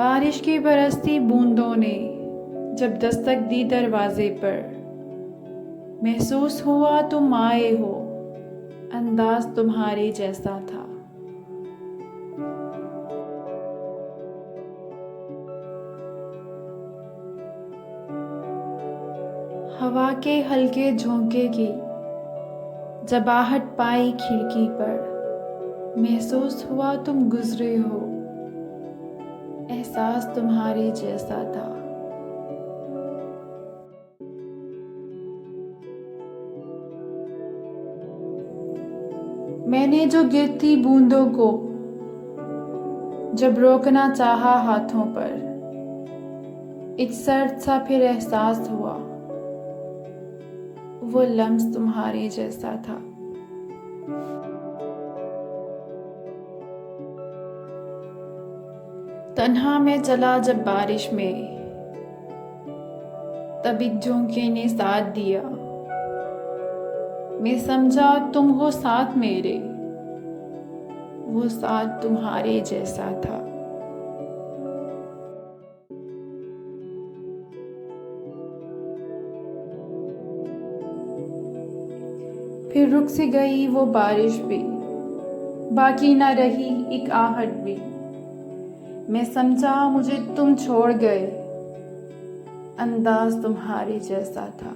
बारिश की बरसती बूंदों ने जब दस्तक दी दरवाजे पर, महसूस हुआ तुम आए हो, अंदाज तुम्हारे जैसा था। हवा के हल्के झोंके की जब आहट पाई खिड़की पर, महसूस हुआ तुम गुजरे हो, एहसास तुम्हारे जैसा था। मैंने जो गिरती बूंदों को जब रोकना चाहा हाथों पर, एक सर्द सा फिर एहसास हुआ, वो लम्स तुम्हारे जैसा था। तन्हा में चला जब बारिश में, तब एक झोंके ने साथ दिया। मैं समझा तुम हो साथ मेरे, वो साथ तुम्हारे जैसा था। फिर रुक सी गई वो बारिश भी, बाकी न रही एक आहट भी। मैं समझा मुझे तुम छोड़ गए, अंदाज तुम्हारे जैसा था।